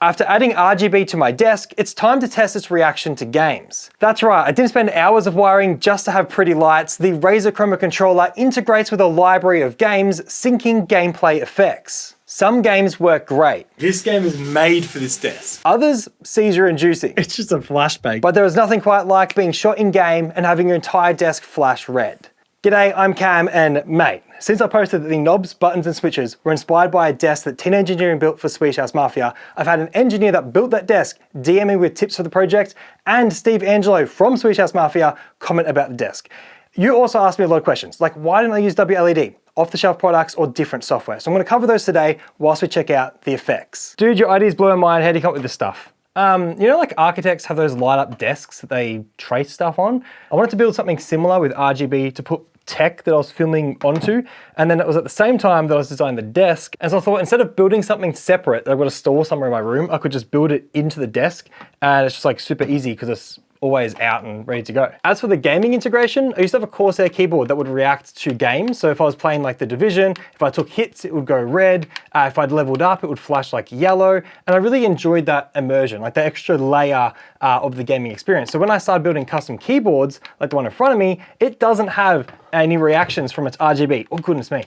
After adding RGB to my desk, it's time to test its reaction to games. That's right, I didn't spend hours of wiring just to have pretty lights. The Razer Chroma controller integrates with a library of games, syncing gameplay effects. Some games work great. This game is made for this desk. Others, seizure-inducing. It's just a flashbang. But there is nothing quite like being shot in-game and having your entire desk flash red. G'day, I'm Cam, and mate, since I posted that the knobs, buttons and switches were inspired by a desk that Teenage Engineering built for Swedish House Mafia, I've had an engineer that built that desk DM me with tips for the project, and Steve Angelo from Swedish House Mafia comment about the desk. You also asked me a lot of questions, like why didn't I use WLED, off-the-shelf products or different software? So I'm gonna cover those today whilst we check out the effects. Dude, your ideas blew my mind. How do you come up with this stuff? You know, like architects have those light up desks that they trace stuff on? I wanted to build something similar with RGB to put tech that I was filming onto, and then it was at the same time that I was designing the desk, and so I thought instead of building something separate that I've got to store somewhere in my room, I could just build it into the desk, and it's just like super easy because it's always out and ready to go. As for the gaming integration, I used to have a Corsair keyboard that would react to games. So if I was playing like The Division, if I took hits, it would go red. If I'd leveled up, it would flash like yellow. And I really enjoyed that immersion, like the extra layer of the gaming experience. So when I started building custom keyboards, like the one in front of me, it doesn't have any reactions from its RGB. Oh, goodness me.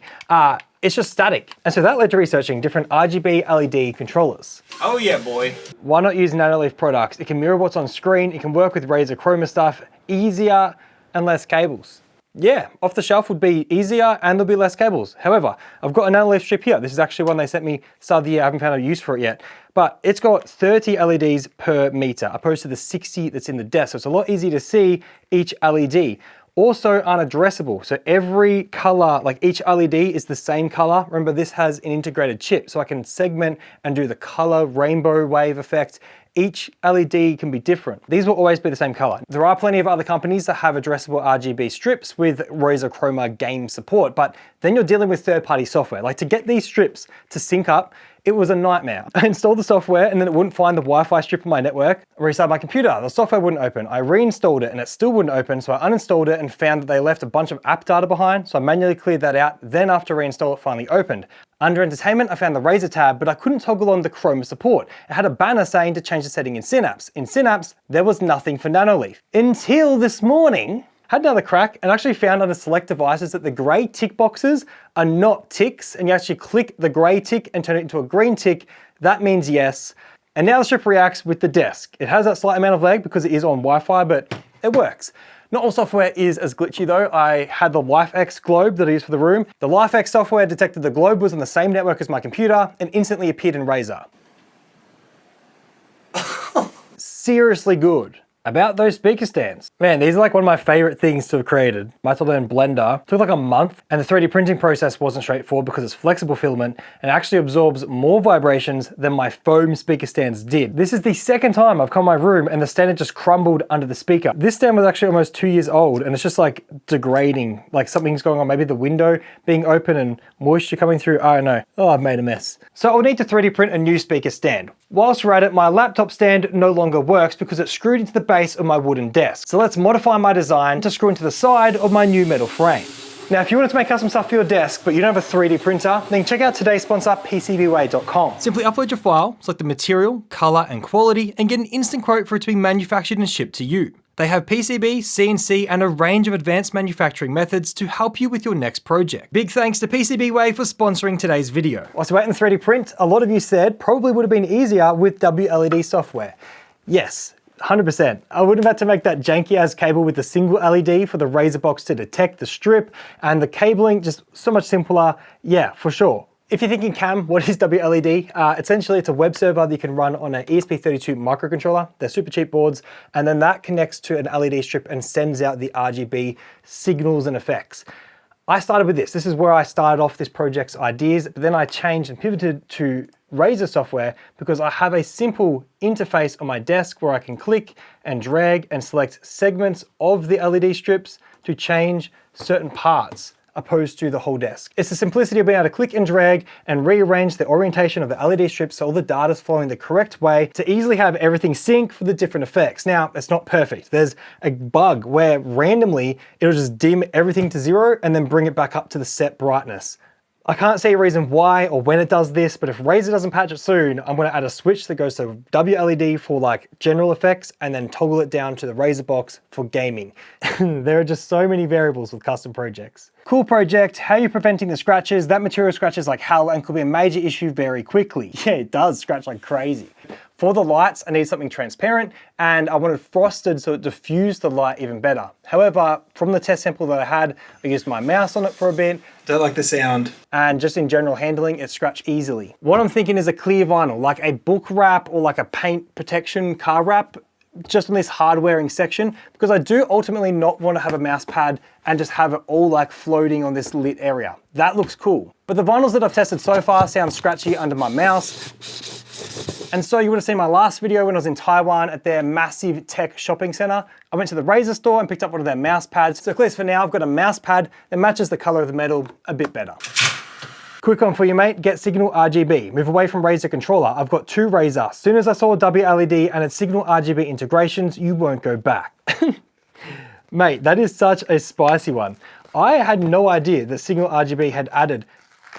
It's just static. And so that led to researching different RGB LED controllers. Oh yeah, boy. Why not use Nanoleaf products? It can mirror what's on screen, it can work with Razer Chroma stuff, easier and less cables. Yeah, off the shelf would be easier and there'll be less cables. However, I've got a Nanoleaf strip here. This is actually one they sent me start of the year. I haven't found a use for it yet. But it's got 30 LEDs per meter, opposed to the 60 that's in the desk. So it's a lot easier to see each LED. Also unaddressable, so every color, like each LED is the same color. Remember, this has an integrated chip, so I can segment and do the color rainbow wave effect. Each LED can be different. These will always be the same color. There are plenty of other companies that have addressable RGB strips with Razer Chroma game support, but then you're dealing with third-party software. Like to get these strips to sync up, it was a nightmare. I installed the software and then it wouldn't find the Wi-Fi strip on my network. I restarted my computer, the software wouldn't open. I reinstalled it and it still wouldn't open, so I uninstalled it and found that they left a bunch of app data behind, so I manually cleared that out. Then after reinstall, it finally opened. Under Entertainment, I found the Razer tab, but I couldn't toggle on the Chroma support. It had a banner saying to change the setting in Synapse. In Synapse, there was nothing for Nanoleaf. Until this morning, had another crack and actually found under select devices that the gray tick boxes are not ticks, and you actually click the gray tick and turn it into a green tick. That means yes. And now the strip reacts with the desk. It has that slight amount of lag because it is on Wi-Fi, but it works. Not all software is as glitchy though. I had the LifeX globe that I used for the room. The LifeX software detected the globe was on the same network as my computer and instantly appeared in Razer. Seriously good. About those speaker stands. Man, these are like one of my favorite things to have created. I had to learn Blender. It took like a month, and the 3D printing process wasn't straightforward because it's flexible filament and actually absorbs more vibrations than my foam speaker stands did. This is the second time I've come to my room and the stand had just crumbled under the speaker. This stand was actually almost 2 years old and it's just like degrading, like something's going on, maybe the window being open and moisture coming through, I don't know. Oh, I've made a mess. So I'll need to 3D print a new speaker stand. Whilst we're at it, my laptop stand no longer works because it's screwed into the base of my wooden desk. So let's modify my design to screw into the side of my new metal frame. Now, if you wanted to make custom stuff for your desk, but you don't have a 3D printer, then check out today's sponsor, PCBWay.com. Simply upload your file, select the material, color, and quality, and get an instant quote for it to be manufactured and shipped to you. They have PCB, CNC, and a range of advanced manufacturing methods to help you with your next project. Big thanks to PCBWay for sponsoring today's video. Whilst waiting for 3D print, a lot of you said probably would have been easier with WLED software. Yes. 100%. I wouldn't have had to make that janky ass cable with the single LED for the Razer box to detect the strip, and the cabling just so much simpler. Yeah, for sure. If you're thinking, Cam, what is WLED? Essentially, it's a web server that you can run on an ESP32 microcontroller. They're super cheap boards, and then that connects to an LED strip and sends out the RGB signals and effects. I started with this. This is where I started off this project's ideas, but then I changed and pivoted to Razer software because I have a simple interface on my desk where I can click and drag and select segments of the LED strips to change certain parts opposed to the whole desk. It's the simplicity of being able to click and drag and rearrange the orientation of the LED strips so all the data is flowing the correct way to easily have everything sync for the different effects. Now, it's not perfect. There's a bug where randomly it'll just dim everything to 0 and then bring it back up to the set brightness. I can't see a reason why or when it does this, but if Razer doesn't patch it soon, I'm gonna add a switch that goes to WLED for like general effects and then toggle it down to the Razer box for gaming. There are just so many variables with custom projects. Cool project. How are you preventing the scratches? That material scratches like hell and could be a major issue very quickly. Yeah, it does scratch like crazy. For the lights, I need something transparent and I wanted frosted so it diffused the light even better. However, from the test sample that I had, I used my mouse on it for a bit. Don't like the sound. And just in general handling, it scratched easily. What I'm thinking is a clear vinyl, like a book wrap or like a paint protection car wrap, just on this hardwaring section, because I do ultimately not want to have a mouse pad and just have it all like floating on this lit area. That looks cool. But the vinyls that I've tested so far sound scratchy under my mouse. And so you would have seen my last video when I was in Taiwan at their massive tech shopping center. I went to the Razer store and picked up one of their mouse pads. So at least for now, I've got a mouse pad that matches the color of the metal a bit better. Quick one for you, mate. Get Signal RGB. Move away from Razer controller. I've got two Razer. As soon as I saw WLED and its Signal RGB integrations, you won't go back. Mate, that is such a spicy one. I had no idea that Signal RGB had added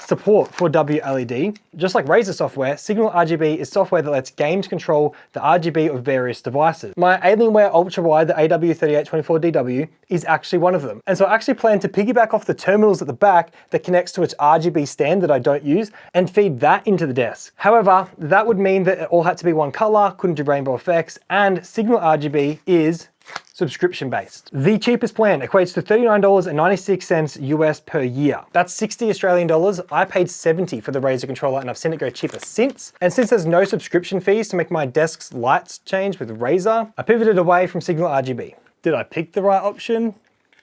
support for WLED. Just like Razer software, Signal RGB is software that lets games control the RGB of various devices. My Alienware Ultra Wide, the AW3824DW, is actually one of them. And so I actually plan to piggyback off the terminals at the back that connects to its RGB stand that I don't use and feed that into the desk. However, that would mean that it all had to be one color, couldn't do rainbow effects, and Signal RGB is subscription based. The cheapest plan equates to $39.96 US per year. That's 60 Australian dollars. I paid 70 for the Razer controller and I've seen it go cheaper since. And since there's no subscription fees to make my desk's lights change with Razer, I pivoted away from Signal RGB. Did I pick the right option?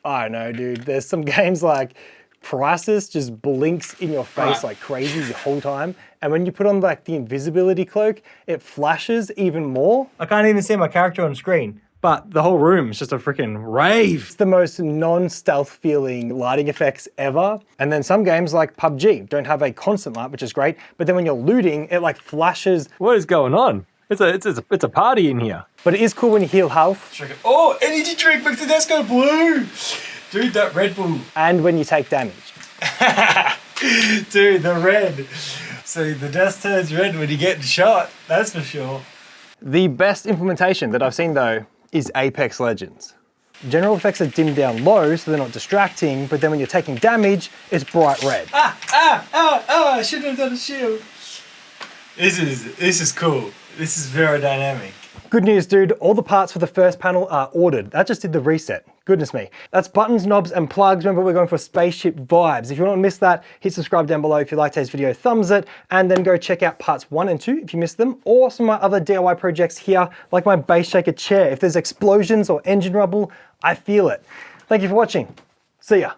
I don't know, dude. There's some games like Prices just blinks in your face like crazy the whole time. And when you put on like the invisibility cloak, it flashes even more. I can't even see my character on screen. But the whole room is just a freaking rave. It's the most non-stealth feeling lighting effects ever. And then some games like PUBG don't have a constant light, which is great. But then when you're looting, it like flashes. What is going on? It's a party in here. But it is cool when you heal health. Oh, energy drink makes the desk go blue. Dude, that Red Bull. And when you take damage. Dude, the red. So the desk turns red when you get shot, that's for sure. The best implementation that I've seen though is Apex Legends. General effects are dimmed down low so they're not distracting, but then when you're taking damage, it's bright red. I shouldn't have done a shield. This is cool. This is very dynamic. Good news, dude. All the parts for the first panel are ordered. That just did the reset. Goodness me. That's buttons, knobs, and plugs. Remember, we're going for spaceship vibes. If you want to miss that, hit subscribe down below. If you liked today's video, thumbs it, and then go check out parts 1 and 2 if you missed them, or some of my other DIY projects here, like my bass shaker chair. If there's explosions or engine rumble, I feel it. Thank you for watching. See ya.